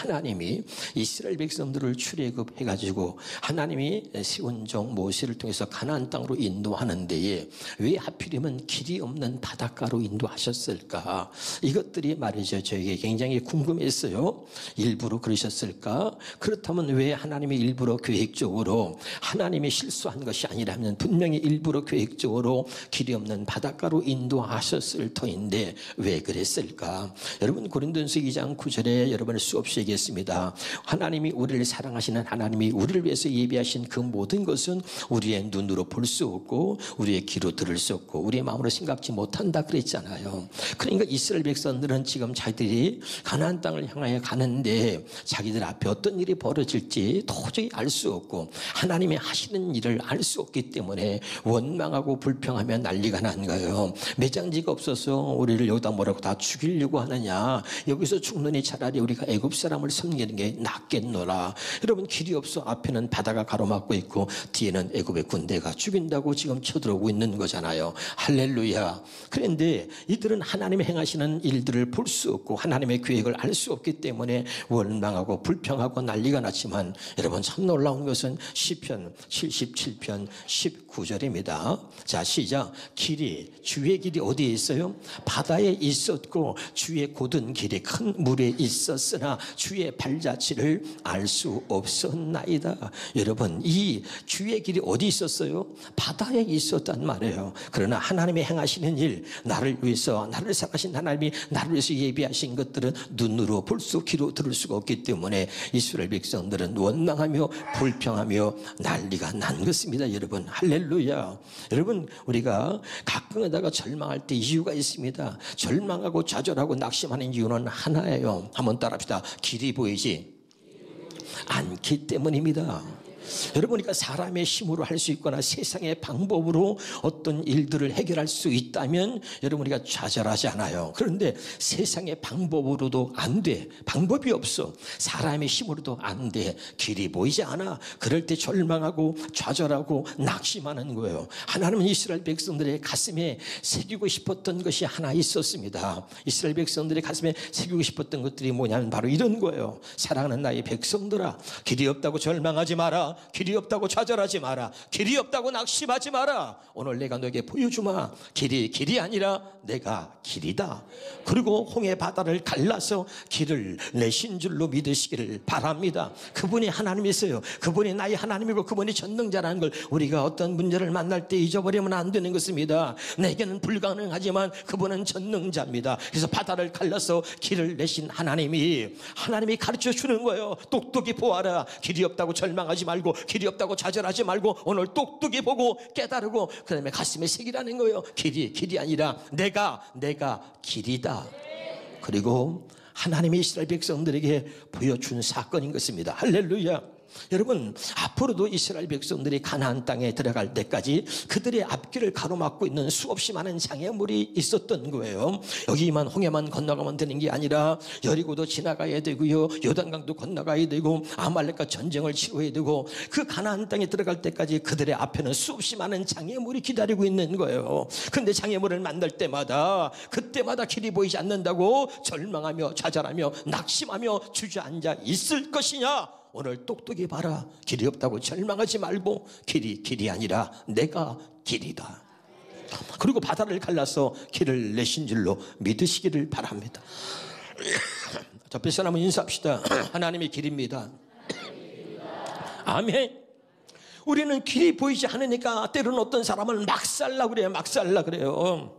하나님이 이스라엘 백성들을 출애굽해가지고 하나님이 세운 종 모세를 통해서 가나안 땅으로 인도하는 데에 왜 하필이면 길이 없는 바닷가로 인도하셨을까? 이것들이 말이죠, 저에게 굉장히 궁금했어요. 일부러 그러셨을까? 그렇다면 왜 하나님이 일부러 계획적으로, 하나님이 실수한 것이 아니라면 분명히 일부러 계획적으로 길이 없는 바닷가로 인도하셨을 터인데 왜 그랬을까? 여러분, 고린도전서 2장 9절에 여러분을 수없이 얘기했습니다. 하나님이 우리를 사랑하시는 하나님이 우리를 위해서 예비하신 그 모든 것은 우리의 눈으로 볼 수 없고 우리의 귀로 들을 수 없고 우리의 마음으로 생각지 못한다 그랬잖아요. 그러니까 이스라엘 백성들은 지금 자기들이 가나안 땅을 향하여 가는데 자기들 앞에 어떤 일이 벌어질지 도저히 알 수 없고 하나님이 하시는 일을 알 수 없기 때문에 원망하고 불평하며 난리가 난 거예요. 매장지가 없어서 우리를 여기다 뭐라고 다 죽이려고 하느냐, 여기서 죽느니 차라리 우리가 애굽 사람을 섬기는 게 낫겠노라. 여러분, 길이 없어 앞에는 바다가 가로막고 있고 뒤에는 애굽의 군대가 죽인다고 지금 쳐들어오고 있는 거잖아요. 할렐루야. 그런데 이들은 하나님이 행하시는 일들을 볼 수 없고 하나님의 계획을 알 수 없기 때문에 원망하고 불평하고 난리가 났지만 여러분, 참 놀라운 것은 시편 77편 19절입니다. 자, 시작. 주의 길이 어디에 있어요? 바다에 있었고 주의 곧은 길이 큰 물에 있었으나 주의 발자취를 알 수 없었나이다. 여러분, 이 주의 길이 어디 있었어요? 바다에 있었단 말이에요. 그러나 하나님이 행하시는 일, 나를 위해서, 나를 사랑하신 하나님이 나를 위해서 예비하신 것들은 눈으로 볼 수, 귀로 들을 수가 없기 때문에 이스라엘 백성들은 원망하며 불평하며 난리가 난 것입니다. 여러분, 할렐루야. 여러분, 우리가 가끔에다가 절망할 때 이유가 있습니다. 절망하고 좌절하고 낙심하는 이유는 하나예요. 한번 따라합시다. 길이 보이지 않기 때문입니다. 여러분, 그러니까 사람의 힘으로 할 수 있거나 세상의 방법으로 어떤 일들을 해결할 수 있다면 여러분, 우리가 좌절하지 않아요. 그런데 세상의 방법으로도 안 돼. 방법이 없어. 사람의 힘으로도 안 돼. 길이 보이지 않아. 그럴 때 절망하고 좌절하고 낙심하는 거예요. 하나님은 이스라엘 백성들의 가슴에 새기고 싶었던 것이 하나 있었습니다. 이스라엘 백성들의 가슴에 새기고 싶었던 것들이 뭐냐면 바로 이런 거예요. 사랑하는 나의 백성들아, 길이 없다고 절망하지 마라. 길이 없다고 좌절하지 마라. 길이 없다고 낙심하지 마라. 오늘 내가 너에게 보여주마. 길이 아니라 내가 길이다. 그리고 홍해 바다를 갈라서 길을 내신 줄로 믿으시기를 바랍니다. 그분이 하나님이세요. 그분이 나의 하나님이고 그분이 전능자라는 걸 우리가 어떤 문제를 만날 때 잊어버리면 안 되는 것입니다. 내게는 불가능하지만 그분은 전능자입니다. 그래서 바다를 갈라서 길을 내신 하나님이 가르쳐 주는 거예요. 똑똑히 보아라. 길이 없다고 절망하지 말고 길이 없다고 좌절하지 말고 오늘 똑똑히 보고 깨달고 그 다음에 가슴에 새기라는 거예요. 길이 아니라 내가 길이다. 그리고 하나님이 이스라엘 백성들에게 보여준 사건인 것입니다. 할렐루야. 여러분, 앞으로도 이스라엘 백성들이 가나안 땅에 들어갈 때까지 그들의 앞길을 가로막고 있는 수없이 많은 장애물이 있었던 거예요. 여기만 홍해만 건너가면 되는 게 아니라 여리고도 지나가야 되고요, 요단강도 건너가야 되고 아말렉과 전쟁을 치러야 되고 그 가나안 땅에 들어갈 때까지 그들의 앞에는 수없이 많은 장애물이 기다리고 있는 거예요. 그런데 장애물을 만날 때마다 그때마다 길이 보이지 않는다고 절망하며 좌절하며 낙심하며 주저앉아 있을 것이냐? 오늘 똑똑히 봐라. 길이 없다고 절망하지 말고 길이 아니라 내가 길이다. 그리고 바다를 갈라서 길을 내신 줄로 믿으시기를 바랍니다. 옆에 사람은 인사합시다. 하나님의 길입니다. 아멘. 우리는 길이 보이지 않으니까 때로는 어떤 사람은 막 살려고 그래요.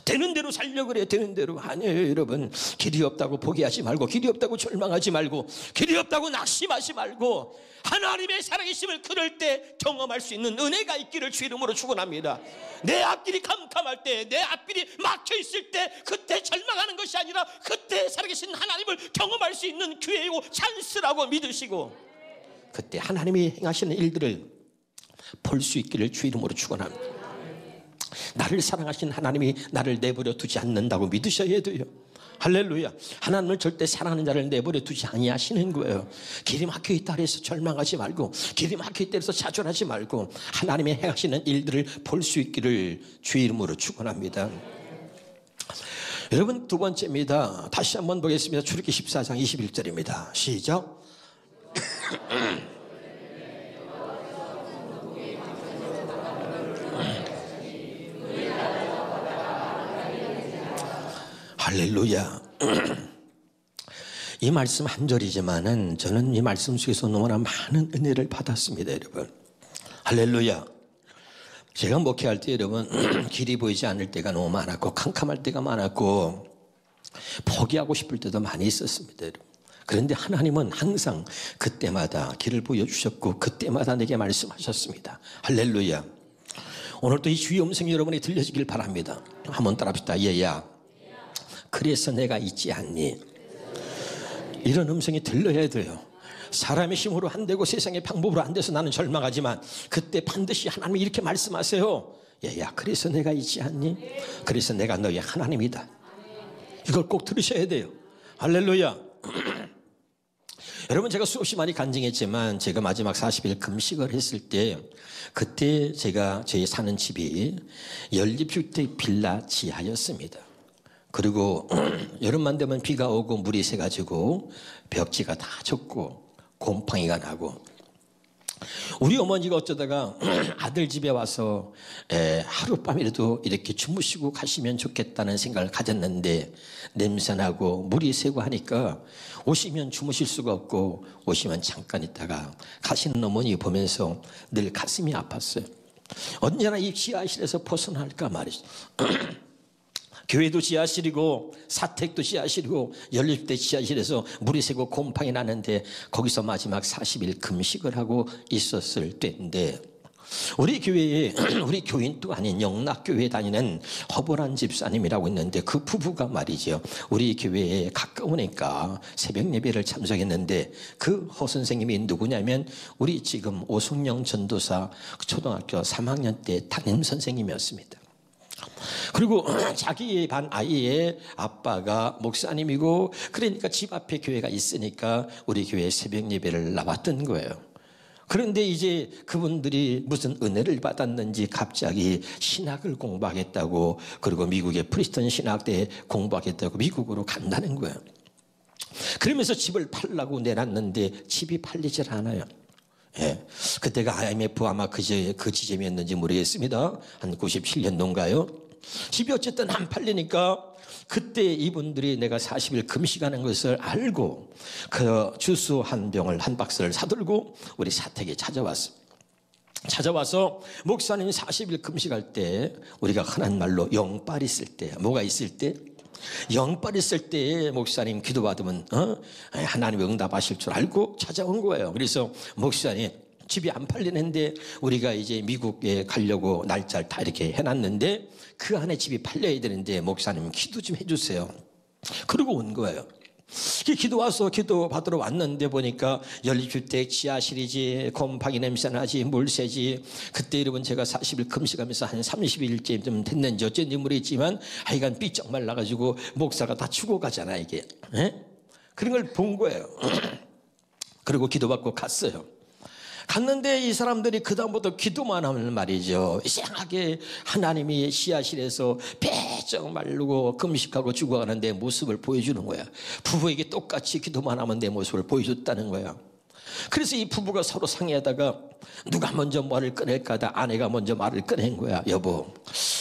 되는 대로 살려고 그래요. 되는 대로. 아니에요, 여러분. 길이 없다고 포기하지 말고, 길이 없다고 절망하지 말고, 길이 없다고 낙심하지 말고, 하나님의 살아계심을 그럴 때 경험할 수 있는 은혜가 있기를 주 이름으로 축원합니다. 내 앞길이 캄캄할 때, 내 앞길이 막혀있을 때 그때 절망하는 것이 아니라 그때 살아계신 하나님을 경험할 수 있는 기회이고 찬스라고 믿으시고 그때 하나님이 행하시는 일들을 볼 수 있기를 주 이름으로 축원합니다. 나를 사랑하신 하나님이 나를 내버려 두지 않는다고 믿으셔야 돼요. 할렐루야. 하나님은 절대 사랑하는 자를 내버려 두지 아니하시는 거예요. 길이 막혀 있다 해서 절망하지 말고, 길이 막혀 있다 해서 좌절하지 말고 하나님이 행하시는 일들을 볼 수 있기를 주의 이름으로 축원합니다. 여러분, 두 번째입니다. 다시 한번 보겠습니다. 출애굽기 14장 21절입니다. 시작. 할렐루야. 이 말씀 한 절이지만은 저는 이 말씀 속에서 너무나 많은 은혜를 받았습니다, 여러분. 할렐루야. 제가 목회할 때 여러분 길이 보이지 않을 때가 너무 많았고 캄캄할 때가 많았고 포기하고 싶을 때도 많이 있었습니다, 여러분. 그런데 하나님은 항상 그때마다 길을 보여주셨고 그때마다 내게 말씀하셨습니다. 할렐루야. 오늘도 이 주의 음성이 여러분이 들려지길 바랍니다. 한번 따라합시다. 얘야, 그래서 내가 있지 않니? 이런 음성이 들려야 돼요. 사람의 힘으로 안 되고 세상의 방법으로 안 돼서 나는 절망하지만 그때 반드시 하나님이 이렇게 말씀하세요. 얘야, 그래서 내가 있지 않니? 그래서 내가 너의 하나님이다. 이걸 꼭 들으셔야 돼요. 할렐루야. 여러분, 제가 수없이 많이 간증했지만 제가 마지막 40일 금식을 했을 때 그때 저희 사는 집이 연립주택 빌라 지하였습니다. 그리고 여름만 되면 비가 오고 물이 새가지고 벽지가 다 젖고 곰팡이가 나고 우리 어머니가 어쩌다가 아들 집에 와서 하룻밤이라도 이렇게 주무시고 가시면 좋겠다는 생각을 가졌는데 냄새나고 물이 새고 하니까 오시면 주무실 수가 없고 오시면 잠깐 있다가 가시는 어머니 보면서 늘 가슴이 아팠어요. 언제나 이 지하실에서 벗어날까 말이죠. 교회도 지하실이고 사택도 지하실이고 연립대 지하실에서 물이 새고 곰팡이 나는데 거기서 마지막 40일 금식을 하고 있었을 때인데 우리 교회에 우리 교인도 아닌 영락교회에 다니는 허보란 집사님이라고 있는데 그 부부가 말이죠. 우리 교회에 가까우니까 새벽 예배를 참석했는데 그 허 선생님이 누구냐면 우리 지금 오승영 전도사 초등학교 3학년 때 담임 선생님이었습니다. 그리고 자기 반 아이의 아빠가 목사님이고 그러니까 집 앞에 교회가 있으니까 우리 교회 새벽 예배를 나왔던 거예요. 그런데 이제 그분들이 무슨 은혜를 받았는지 갑자기 신학을 공부하겠다고 그리고 미국의 프리스턴 신학대에 공부하겠다고 미국으로 간다는 거예요. 그러면서 집을 팔라고 내놨는데 집이 팔리질 않아요. 예. 그때가 IMF 아마 그 지점이었는지 모르겠습니다. 한 97년도인가요? 집이 어쨌든 안 팔리니까 그때 이분들이 내가 40일 금식하는 것을 알고 그 주스 한 병을 한 박스를 사들고 우리 사택에 찾아와서 목사님이 40일 금식할 때 우리가 흔한 말로 영빨 있을 때 뭐가 있을 때? 영빨 있을 때 목사님 기도받으면 하나님이 응답하실 줄 알고 찾아온 거예요. 그래서 목사님 집이 안 팔리는데 우리가 이제 미국에 가려고 날짜를 다 이렇게 해놨는데 그 안에 집이 팔려야 되는데 목사님 기도 좀 해주세요. 그러고 온 거예요. 기도 받으러 왔는데 보니까 연립주택 지하실이지 곰팡이 냄새 나지 물 새지. 그때 여러분 제가 40일 금식하면서 한 30일째 좀 됐는지 어쩐지 모르겠지만 하여간 삐쩍 말라가지고 목사가 다 죽어가잖아 이게. 그런 걸 본 거예요. 그리고 기도받고 갔어요. 갔는데 이 사람들이 그다음부터 기도만 하면 말이죠. 이상하게 하나님이 지하실에서 배쩍 마르고 금식하고 죽어가는 내 모습을 보여주는 거야. 부부에게 똑같이 기도만 하면 내 모습을 보여줬다는 거야. 그래서 이 부부가 서로 상의하다가 누가 먼저 말을 꺼낼까 하다 아내가 먼저 말을 꺼낸 거야. 여보,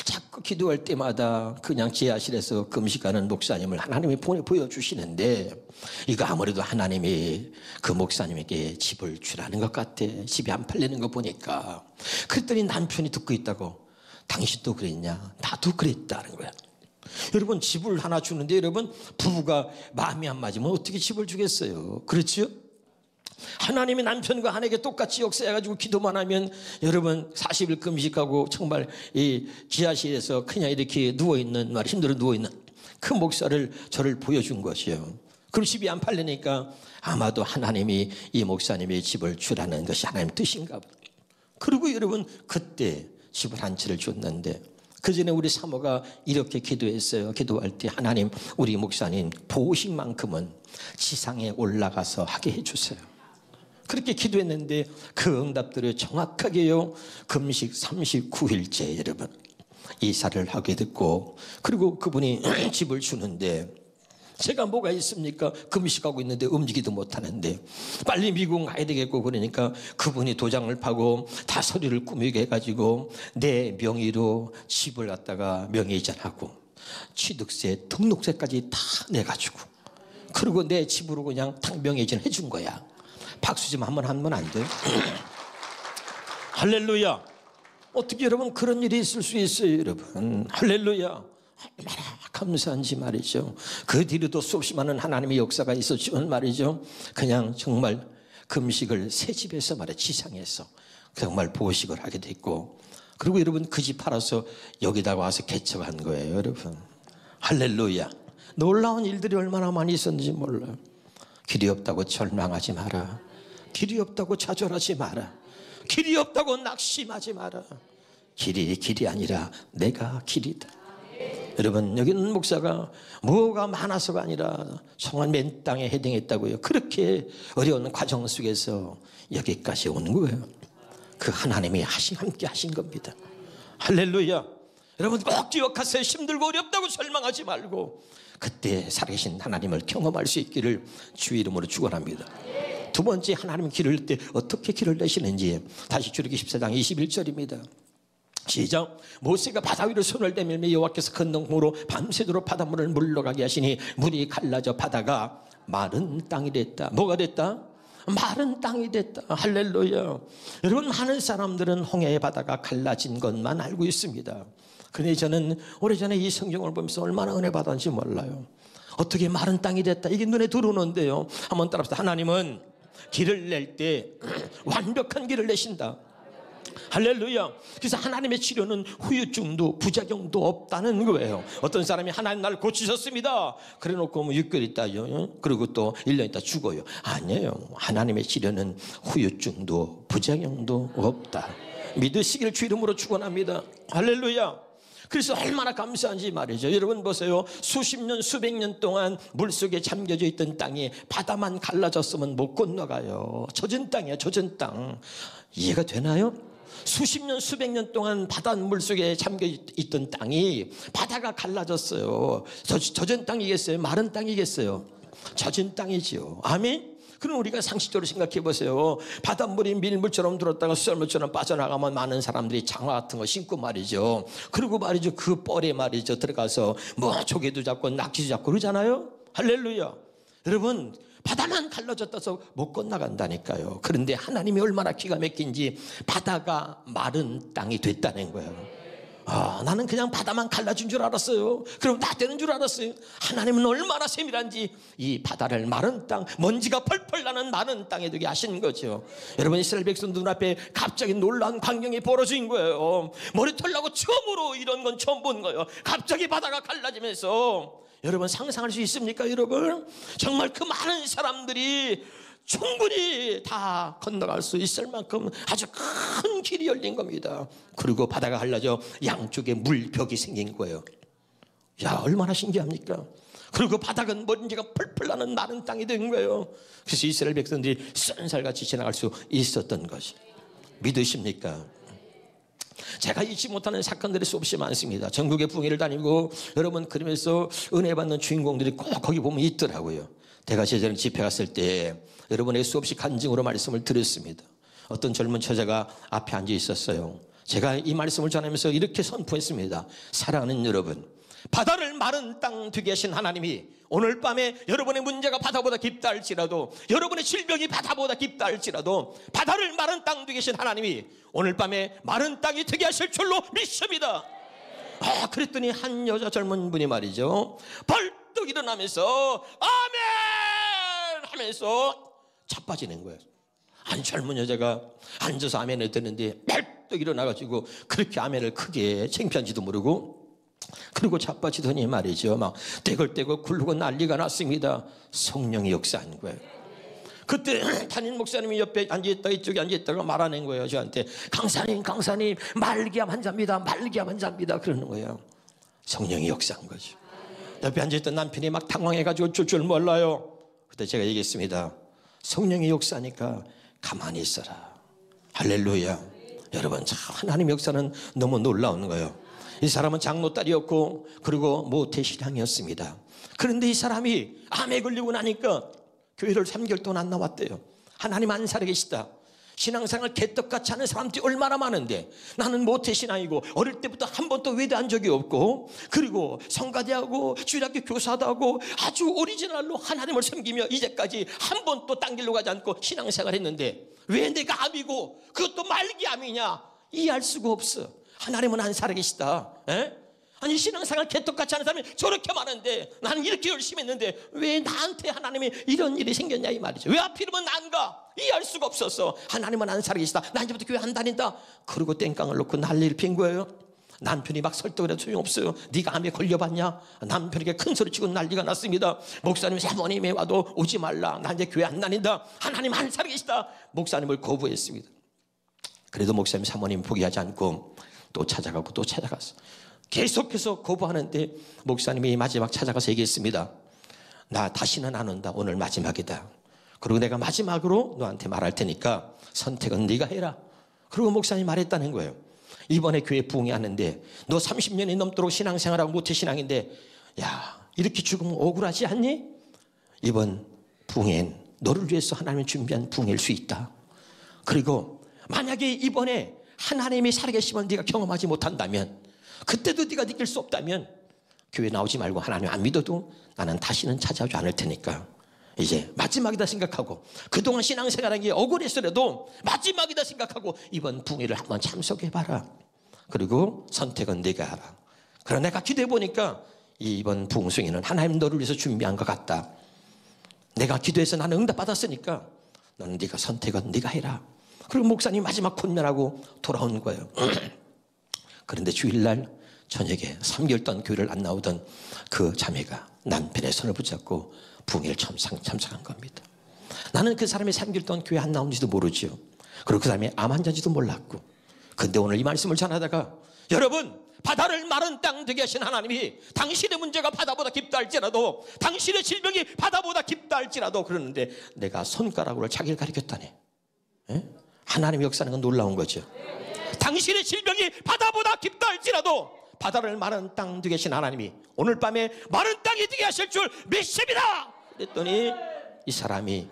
자꾸 기도할 때마다 그냥 지하실에서 금식하는 목사님을 하나님이 보여주시는데 이거 아무래도 하나님이 그 목사님에게 집을 주라는 것 같아. 집이 안 팔리는 거 보니까. 그랬더니 남편이 듣고 있다고. 당신도 그랬냐? 나도 그랬다는 거야. 여러분 집을 하나 주는데 여러분 부부가 마음이 안 맞으면 어떻게 집을 주겠어요? 그렇죠? 하나님이 남편과 아내에게 똑같이 역사해가지고 기도만 하면 여러분 40일 금식하고 정말 이 지하실에서 그냥 이렇게 누워있는 힘들어 누워있는 그 목사를 저를 보여준 것이요. 그럼 집이 안 팔리니까 아마도 하나님이 이 목사님의 집을 주라는 것이 하나님 뜻인가 봐요. 그리고 여러분 그때 집을 한 채를 줬는데 그 전에 우리 사모가 이렇게 기도했어요. 기도할 때 하나님 우리 목사님 보호식만큼은 지상에 올라가서 하게 해주세요. 그렇게 기도했는데 그 응답들을 정확하게요. 금식 39일째 여러분. 이사를 하게 됐고, 그리고 그분이 집을 주는데 제가 뭐가 있습니까? 금식하고 있는데 움직이도 못하는데 빨리 미국 가야 되겠고, 그러니까 그분이 도장을 파고 다 서류를 꾸미게 해가지고 내 명의로 집을 갖다가 명의이전하고 취득세, 등록세까지 다 내가지고, 그리고 내 집으로 그냥 탁 명의이전 해준 거야. 박수 좀 한번 하면 안 돼요? 할렐루야. 어떻게 여러분 그런 일이 있을 수 있어요, 여러분? 할렐루야. 얼마나 감사한지 말이죠. 그 뒤로도 수없이 많은 하나님의 역사가 있었지만 말이죠, 그냥 정말 금식을 새 집에서 말이야, 지상에서 정말 보식을 하게 됐고, 그리고 여러분 그 집 팔아서 여기다가 와서 개척한 거예요, 여러분. 할렐루야. 놀라운 일들이 얼마나 많이 있었는지 몰라요. 길이 없다고 절망하지 마라. 길이 없다고 좌절하지 마라. 길이 없다고 낙심하지 마라. 길이 아니라 내가 길이다. 여러분, 여기 있는 목사가 뭐가 많아서가 아니라 정말 맨 땅에 헤딩했다고요. 그렇게 어려운 과정 속에서 여기까지 온 거예요. 그 하나님이 함께 하신 겁니다. 할렐루야. 여러분 꼭 기억하세요. 힘들고 어렵다고 절망하지 말고 그때 살아계신 하나님을 경험할 수 있기를 주의 이름으로 축원합니다. 두 번째, 하나님 길을 때 어떻게 길을 내시는지 다시 출애굽기 14장 21절입니다. 시작. 모세가 바다 위로 손을 대밀며 여호와께서 큰 능풍으로 밤새도록 바닷물을 물러가게 하시니 물이 갈라져 바다가 마른 땅이 됐다. 뭐가 됐다? 마른 땅이 됐다. 할렐루야. 여러분, 많은 사람들은 홍해의 바다가 갈라진 것만 알고 있습니다. 그런데 저는 오래전에 이 성경을 보면서 얼마나 은혜 받았는지 몰라요. 어떻게 마른 땅이 됐다, 이게 눈에 들어오는데요. 한번 따라합시다. 하나님은 길을 낼 때 완벽한 길을 내신다. 할렐루야. 그래서 하나님의 치료는 후유증도 부작용도 없다는 거예요. 어떤 사람이 하나님 나를 고치셨습니다, 그래 놓고 뭐 6개월 있다요, 그리고 또 1년 있다 죽어요. 아니에요. 하나님의 치료는 후유증도 부작용도 없다. 믿으시길 주 이름으로 축원합니다. 할렐루야. 그래서 얼마나 감사한지 말이죠. 여러분 보세요. 수십 년 수백 년 동안 물속에 잠겨져 있던 땅이 바다만 갈라졌으면 못 건너가요. 젖은 땅이에요. 젖은 땅. 이해가 되나요? 수십 년 수백 년 동안 바닷물 속에 잠겨 있던 땅이 바다가 갈라졌어요. 젖은 땅이겠어요? 마른 땅이겠어요? 젖은 땅이지요. 아멘. 그럼 우리가 상식적으로 생각해 보세요. 바닷물이 밀물처럼 들었다가 썰물처럼 빠져나가면 많은 사람들이 장화 같은 거 신고 말이죠. 그리고 말이죠, 그 뻘에 말이죠 들어가서 뭐 조개도 잡고 낙지도 잡고 그러잖아요. 할렐루야. 여러분, 바다만 갈라졌다서 못 건너간다니까요. 그런데 하나님이 얼마나 기가 막힌지 바다가 마른 땅이 됐다는 거예요. 나는 그냥 바다만 갈라진 줄 알았어요. 그럼 다 되는 줄 알았어요. 하나님은 얼마나 세밀한지 이 바다를 마른 땅, 먼지가 펄펄 나는 마른 땅에 되게 하신 거죠. 여러분, 이스라엘 백성들 눈앞에 갑자기 놀라운 광경이 벌어진 거예요. 머리털 나고 처음으로 이런 건 처음 본 거예요. 갑자기 바다가 갈라지면서, 여러분 상상할 수 있습니까? 여러분, 정말 그 많은 사람들이 충분히 다 건너갈 수 있을 만큼 아주 큰 길이 열린 겁니다. 그리고 바다가 갈라져 양쪽에 물벽이 생긴 거예요. 야, 얼마나 신기합니까? 그리고 바닥은 먼지가 펄펄 나는 마른 땅이 된 거예요. 그래서 이스라엘 백성들이 쏜살같이 지나갈 수 있었던 것이, 믿으십니까? 제가 잊지 못하는 사건들이 수없이 많습니다. 전국의 부흥회를 다니고 여러분, 그러면서 은혜 받는 주인공들이 꼭 거기 보면 있더라고요. 제가 제자들 집회 갔을 때 여러분에게 수없이 간증으로 말씀을 드렸습니다. 어떤 젊은 처자가 앞에 앉아 있었어요. 제가 이 말씀을 전하면서 이렇게 선포했습니다. 사랑하는 여러분, 바다를 마른 땅 되게 하신 하나님이 오늘 밤에 여러분의 문제가 바다보다 깊다 할지라도, 여러분의 질병이 바다보다 깊다 할지라도, 바다를 마른 땅 되게 하신 하나님이 오늘 밤에 마른 땅이 되게 하실 줄로 믿습니다. 그랬더니 한 여자 젊은 분이 말이죠, 벌떡 일어나면서 아멘 하면서 자빠지는 거예요. 한 젊은 여자가 앉아서 아멘을 듣는데 벌떡 일어나가지고 그렇게 아멘을 크게 창피한지도 모르고, 그리고 자빠지더니 말이죠, 막 떼굴떼굴 굴르고 난리가 났습니다. 성령이 역사한 거예요. 그때 담임 목사님이 옆에 앉아있다가 이쪽에 앉아있다가 말하는 거예요. 저한테, 강사님 말기암 환자입니다, 말기암 환자입니다, 그러는 거예요. 성령이 역사한 거죠. 옆에 앉아있던 남편이 막 당황해가지고 줄 몰라요. 그때 제가 얘기했습니다. 성령이 역사하니까 가만히 있어라. 할렐루야. 여러분, 참 하나님의 역사는 너무 놀라운 거예요. 이 사람은 장로딸이었고 그리고 모태신앙이었습니다. 그런데 이 사람이 암에 걸리고 나니까 교회를 3개월 동안 안 나왔대요. 하나님 안 살아계시다. 신앙생활 개떡같이 하는 사람들이 얼마나 많은데 나는 모태신앙이고 어릴 때부터 한 번도 외대한 적이 없고 그리고 성가대하고 주일학교 교사도 하고 아주 오리지널로 하나님을 섬기며 이제까지 한 번도 딴 길로 가지 않고 신앙생활 했는데 왜 내가 암이고 그것도 말기암이냐 이해할 수가 없어. 하나님은 안 살아계시다. 아니 신앙생활 개떡같이 하는 사람이 저렇게 많은데 나는 이렇게 열심히 했는데 왜 나한테 하나님이 이런 일이 생겼냐 이 말이죠. 왜 하필이면 난가 이해할 수가 없었어. 하나님은 안 살아계시다. 나 이제부터 교회 안 다닌다. 그리고 땡깡을 놓고 난리를 핀 거예요. 남편이 막 설득을 해도 소용없어요. 네가 암에 걸려봤냐. 남편에게 큰 소리치고 난리가 났습니다. 목사님 사모님이 와도 오지 말라. 나 이제 교회 안 다닌다. 하나님 안 살아계시다. 목사님을 거부했습니다. 그래도 목사님 사모님 포기하지 않고 또 찾아가고 또 찾아갔어. 계속해서 거부하는데 목사님이 마지막 찾아가서 얘기했습니다. 나 다시는 안 온다. 오늘 마지막이다. 그리고 내가 마지막으로 너한테 말할 테니까 선택은 네가 해라. 그리고 목사님이 말했다는 거예요. 이번에 교회 부흥이 하는데 너 30년이 넘도록 신앙생활하고 모태신앙인데 야 이렇게 죽으면 억울하지 않니? 이번 부흥엔 너를 위해서 하나님이 준비한 부흥일 수 있다. 그리고 만약에 이번에 하나님이 살아계시면 네가 경험하지 못한다면 그때도 네가 느낄 수 없다면 교회 나오지 말고 하나님 안 믿어도 나는 다시는 찾아오지 않을 테니까 이제 마지막이다 생각하고 그동안 신앙생활한 게 억울했으라도 마지막이다 생각하고 이번 부흥회를 한번 참석해봐라. 그리고 선택은 네가 하라. 그러나 내가 기도해보니까 이번 부흥승회는 하나님 너를 위해서 준비한 것 같다. 내가 기도해서 나는 응답받았으니까 너는 네가 선택은 네가 해라. 그리고 목사님 마지막 권면하고 돌아온 거예요. 그런데 주일날 저녁에 3개월 동안 교회를 안 나오던 그 자매가 남편의 손을 붙잡고 부흥회를 참석한 겁니다. 나는 그 사람이 3개월 동안 교회 안 나온지도 모르죠. 그리고 그 사람이 암 환자인지도 몰랐고. 근데 오늘 이 말씀을 전하다가 여러분 바다를 마른 땅 되게 하신 하나님이 당신의 문제가 바다보다 깊다 할지라도 당신의 질병이 바다보다 깊다 할지라도 그러는데 내가 손가락으로 자기를 가리켰다네. 하나님의 역사는 건 놀라운 거죠. 당신의 질병이 바다보다 깊다 할지라도 바다를 마른 땅 되게 하신 하나님이 오늘 밤에 마른 땅이 되게 하실 줄 믿습니다. 그랬더니 이 사람이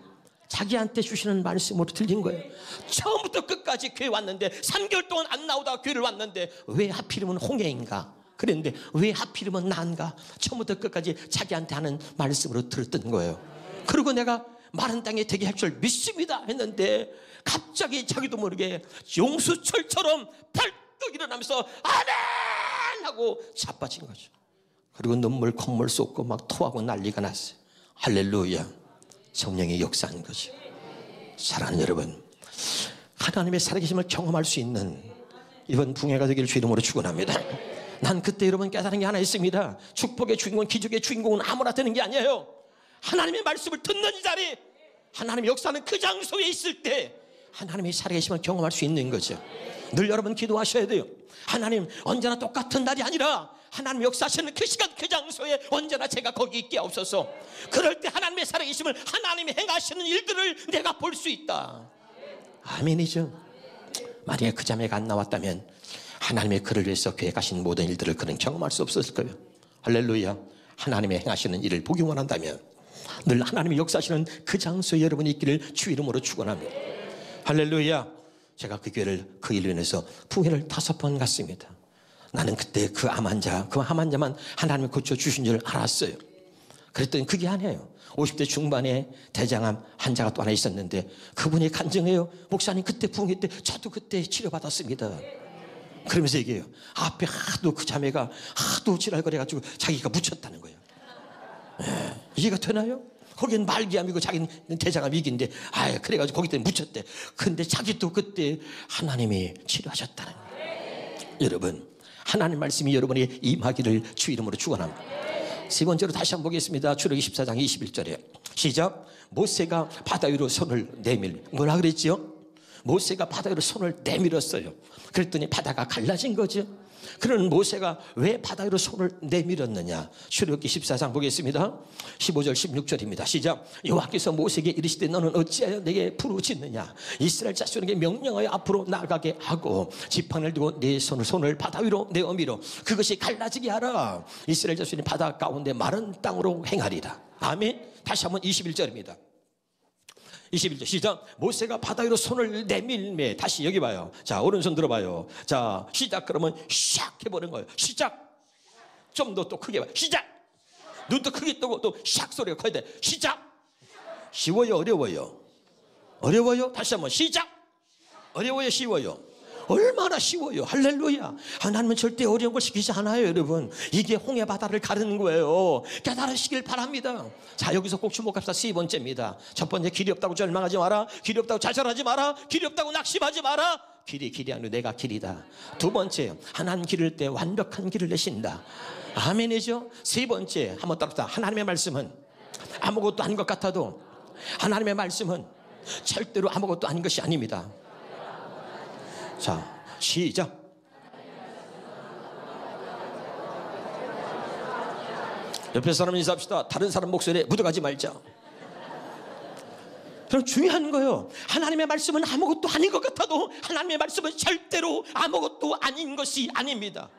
자기한테 주시는 말씀으로 들린 거예요. 처음부터 끝까지 교회 왔는데 3개월 동안 안 나오다가 교회를 왔는데 왜 하필이면 홍해인가 그랬는데 왜 하필이면 난가 처음부터 끝까지 자기한테 하는 말씀으로 들었던 거예요. 그리고 내가 마른 땅에 되게 할 줄 믿습니다 했는데 갑자기 자기도 모르게 용수철처럼 벌떡 일어나면서 아멘 하고 자빠진 거죠. 그리고 눈물 콧물 쏟고 막 토하고 난리가 났어요. 할렐루야. 성령의 역사한 거죠. 사랑하는 여러분, 하나님의 살아계심을 경험할 수 있는 이번 부흥회가 되기를 주 이름으로 축원합니다. 난 그때 여러분 깨달은 게 하나 있습니다. 축복의 주인공, 기적의 주인공은 아무나 되는 게 아니에요. 하나님의 말씀을 듣는 자리, 하나님의 역사는 그 장소에 있을 때 하나님의 살아계심을 경험할 수 있는 거죠. 늘 여러분 기도하셔야 돼요. 하나님 언제나 똑같은 날이 아니라 하나님 역사하시는 그 시간 그 장소에 언제나 제가 거기 있게 없어서 그럴 때 하나님의 살아계심을 하나님이 행하시는 일들을 내가 볼 수 있다. 아멘이죠. 만약에 그 자매가 안 나왔다면 하나님의 그를 위해서 교회 가신 모든 일들을 그는 경험할 수 없었을 거예요. 할렐루야. 하나님의 행하시는 일을 보기 원한다면 늘 하나님의 역사하시는 그 장소에 여러분이 있기를 주 이름으로 축원합니다. 할렐루야. 제가 그 교회를 그 일로 인해서 부흥회를 5번 갔습니다. 나는 그때 그 암 환자만 하나님이 고쳐주신 줄 알았어요. 그랬더니 그게 아니에요. 50대 중반에 대장암 환자가 또 하나 있었는데 그분이 간증해요. 목사님 그때 부흥회 때 저도 그때 치료받았습니다. 그러면서 얘기해요. 앞에 하도 그 자매가 하도 지랄거려가지고 자기가 묻혔다는 거예요. 이해가 되나요? 거긴 말기암이고 자기는 대장암 위기인데 그래가지고 거기 때문에 묻혔대. 근데 자기도 그때 하나님이 치료하셨다는 거예요. 여러분 하나님 말씀이 여러분이 임하기를 주 이름으로 축원합니다. 세 번째로 다시 한번 보겠습니다. 출애굽기 14장 21절에 시작. 모세가 바다 위로 손을 뭐라 그랬지요? 모세가 바다 위로 손을 내밀었어요. 그랬더니 바다가 갈라진 거죠. 그런 모세가 왜 바다 위로 손을 내밀었느냐? 출애굽기 14장 보겠습니다. 15절 16절입니다. 시작. 여호와께서 모세에게 이르시되 너는 어찌하여 내게 부르짖느냐? 이스라엘 자손에게 명령하여 앞으로 나가게 하고 지팡이를 들고 내 손을 바다 위로 내어밀어 그것이 갈라지게 하라. 이스라엘 자손이 바다 가운데 마른 땅으로 행하리라. 아멘. 다시 한번 21절입니다. 21절 시작. 모세가 바다 위로 손을 내밀매. 다시 여기 봐요. 자, 오른손 들어봐요. 자, 시작. 그러면 샥 해보는 거예요. 시작. 좀 더 또 크게 봐요. 시작. 눈도 크게 뜨고 또 샥 소리가 커야 돼. 시작. 쉬워요, 어려워요? 어려워요? 다시 한번 시작. 어려워요, 쉬워요? 얼마나 쉬워요. 할렐루야. 하나님은 절대 어려운 걸 시키지 않아요, 여러분. 이게 홍해 바다를 가르는 거예요. 깨달으시길 바랍니다. 자, 여기서 꼭 주목합시다. 세 번째입니다. 첫 번째, 길이 없다고 절망하지 마라. 길이 없다고 좌절하지 마라. 길이 없다고 낙심하지 마라. 길이 아니고 내가 길이다. 두 번째, 하나님 기를 때 완벽한 길을 내신다. 아멘이죠. 세 번째, 한번 따라합시다. 하나님의 말씀은 아무것도 아닌 것 같아도 하나님의 말씀은 절대로 아무것도 아닌 것이 아닙니다. 자, 시작. 옆에 사람 인사합시다. 다른 사람 목소리에 묻어가지 말자. 그럼 중요한 거예요. 하나님의 말씀은 아무것도 아닌 것 같아도 하나님의 말씀은 절대로 아무것도 아닌 것이 아닙니다.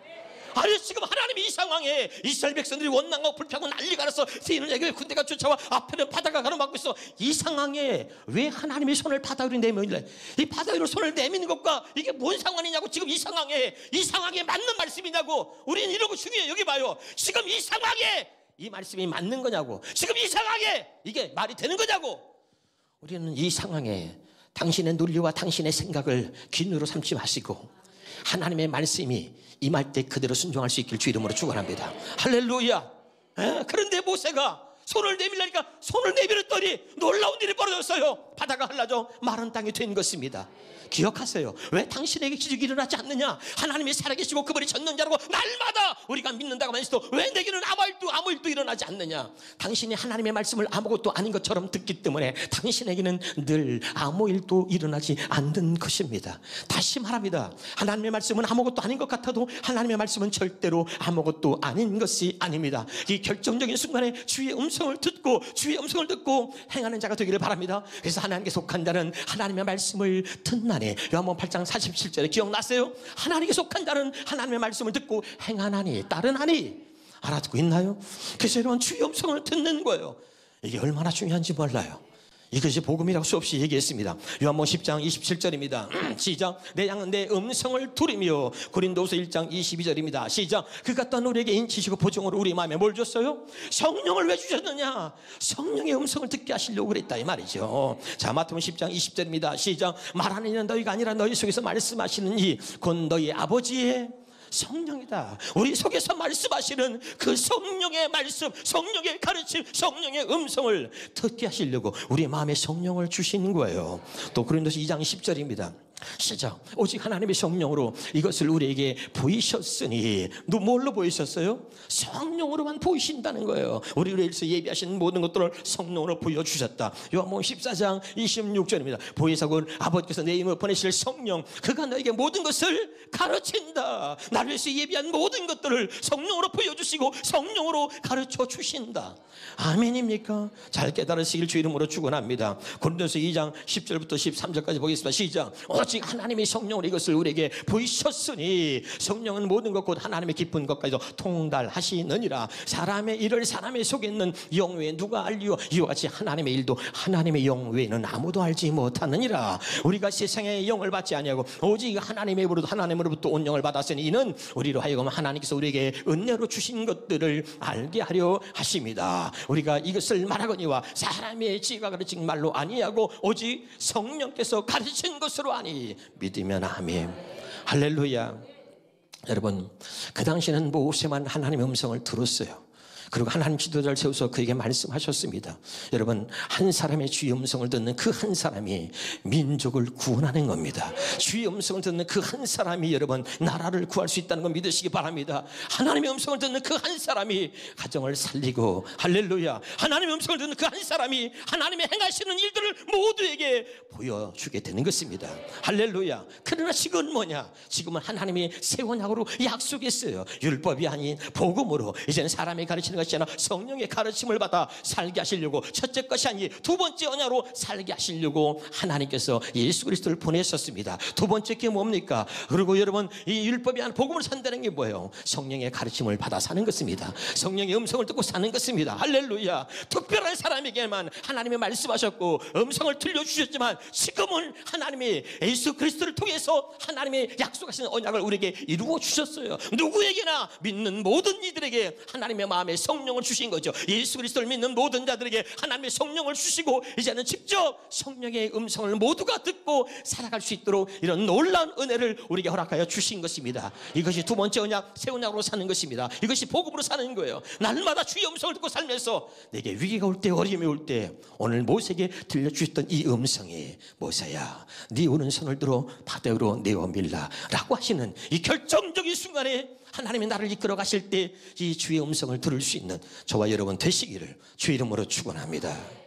아니, 지금 하나님이 이 상황에 이스라엘 백성들이 원망하고 불평하고 난리가 나서 세인에게 군대가 쫓아와 앞에는 바다가 가로막고 있어. 이 상황에 왜 하나님이 손을 바다 위로 내밀래? 이 바다 위로 손을 내미는 것과 이게 뭔 상관이냐고. 지금 이 상황에 맞는 말씀이냐고. 우리는 이런 거 중요해요. 여기 봐요. 지금 이 상황에 이 말씀이 맞는 거냐고. 지금 이 상황에 이게 말이 되는 거냐고. 우리는 이 상황에 당신의 논리와 당신의 생각을 기준으로 삼지 마시고 하나님의 말씀이 임할 때 그대로 순종할 수 있길 주 이름으로 축원합니다. 할렐루야. 그런데 모세가 손을 내밀라니까 손을 내밀었더니 놀라운 일이 벌어졌어요. 바다가 흘러져 마른 땅이 된 것입니다. 기억하세요. 왜 당신에게 기적이 일어나지 않느냐? 하나님이 살아계시고 그분이 전능자라고 날마다 우리가 믿는다고 하면서도 왜 내게는 아무 일도 일어나지 않느냐? 당신이 하나님의 말씀을 아무것도 아닌 것처럼 듣기 때문에 당신에게는 늘 아무 일도 일어나지 않는 것입니다. 다시 말합니다. 하나님의 말씀은 아무것도 아닌 것 같아도 하나님의 말씀은 절대로 아무것도 아닌 것이 아닙니다. 이 결정적인 순간에 주의 음성을 듣고 행하는 자가 되기를 바랍니다. 그래서 하나님께 속한 자는 하나님의 말씀을 듣나니. 요한복음 8장 47절에 기억나세요? 하나님께 속한 자는 하나님의 말씀을 듣고 행하나니 따르나니. 알아듣고 있나요? 그래서 여러분 주의 음성을 듣는 거예요. 이게 얼마나 중요한지 몰라요. 이것이 복음이라고 수없이 얘기했습니다. 요한복음 10장 27절입니다. 시작. 내 양은 내 음성을 들으며. 고린도서 1장 22절입니다. 시작. 그가 또한 우리에게 인치시고 보증으로 우리 마음에 뭘 줬어요? 성령을 왜 주셨느냐? 성령의 음성을 듣게 하시려고 그랬다 이 말이죠. 자, 마태복음 10장 20절입니다. 시작. 말하는 이는 너희가 아니라 너희 속에서 말씀하시는 이 곧 너희 아버지의 성령이다. 우리 속에서 말씀하시는 그 성령의 말씀, 성령의 가르침, 성령의 음성을 듣게 하시려고 우리 마음에 성령을 주시는 거예요. 또 고린도서 2장 10절입니다. 시작. 오직 하나님의 성령으로 이것을 우리에게 보이셨으니. 뭘로 보이셨어요? 성령으로만 보이신다는 거예요. 우리를 위해서 예비하신 모든 것들을 성령으로 보여주셨다. 요한복음 14장 26절입니다. 보혜사군 아버지께서 내 이름을 보내실 성령, 그가 너에게 모든 것을 가르친다. 나를 위해서 예비한 모든 것들을 성령으로 보여주시고 성령으로 가르쳐 주신다. 아멘입니까? 잘 깨달으시길 주 이름으로 축원합니다. 고린도서 2장 10절부터 13절까지 보겠습니다. 시작. 오직 하나님의 성령으로 이것을 우리에게 보이셨으니 성령은 모든 것 곧 하나님의 깊은 것까지도 통달하시느니라. 사람의 일을 사람의 속에 있는 영 외에 누가 알리요? 이와 같이 하나님의 일도 하나님의 영 외에는 아무도 알지 못하느니라. 우리가 세상의 영을 받지 아니하고 오직 하나님으로부터 온 영을 받았으니 이는 우리로 하여금 하나님께서 우리에게 은혜로 주신 것들을 알게 하려 하십니다. 우리가 이것을 말하거니와 사람의 지혜가 가르친 말로 아니하고 오직 성령께서 가르친 것으로 아니. 믿으면 아멘. 할렐루야. 여러분, 그 당시에는 모세만 하나님의 음성을 들었어요. 그리고 하나님 지도자를 세워서 그에게 말씀하셨습니다. 여러분, 한 사람의 주의 음성을 듣는 그 한 사람이 민족을 구원하는 겁니다. 주의 음성을 듣는 그 한 사람이 여러분 나라를 구할 수 있다는 걸 믿으시기 바랍니다. 하나님의 음성을 듣는 그 한 사람이 가정을 살리고, 할렐루야, 하나님의 음성을 듣는 그 한 사람이 하나님의 행하시는 일들을 모두에게 보여주게 되는 것입니다. 할렐루야. 그러나 지금은 뭐냐? 지금은 하나님이 새 언약으로 약속했어요. 율법이 아닌 복음으로 이제는 사람이 가르치는 것이 아니라 성령의 가르침을 받아 살게 하시려고, 첫째 것이 아니 두 번째 언약으로 살게 하시려고 하나님께서 예수 그리스도를 보내셨습니다. 두 번째 게 뭡니까? 그리고 여러분, 이 율법이 아닌 복음을 산다는 게 뭐예요? 성령의 가르침을 받아 사는 것입니다. 성령의 음성을 듣고 사는 것입니다. 할렐루야. 특별한 사람에게만 하나님이 말씀하셨고 음성을 들려주셨지만, 지금은 하나님이 예수 그리스도를 통해서 하나님의 약속하신 언약을 우리에게 이루어 주셨어요. 누구에게나 믿는 모든 이들에게 하나님의 마음에 성령을 주신 거죠. 예수 그리스도를 믿는 모든 자들에게 하나님의 성령을 주시고, 이제는 직접 성령의 음성을 모두가 듣고 살아갈 수 있도록 이런 놀라운 은혜를 우리에게 허락하여 주신 것입니다. 이것이 두 번째 언약, 새 언약으로 사는 것입니다. 이것이 복음으로 사는 거예요. 날마다 주의 음성을 듣고 살면서 내게 위기가 올 때, 어려움이 올 때, 오늘 모세에게 들려주셨던 이 음성이, 모세야, 네 오른손을 들어 바다로 내어밀라 라고 하시는 이 결정적인 순간에 하나님이 나를 이끌어 가실 때 이 주의 음성을 들을 수 있는 저와 여러분 되시기를 주의 이름으로 축원합니다.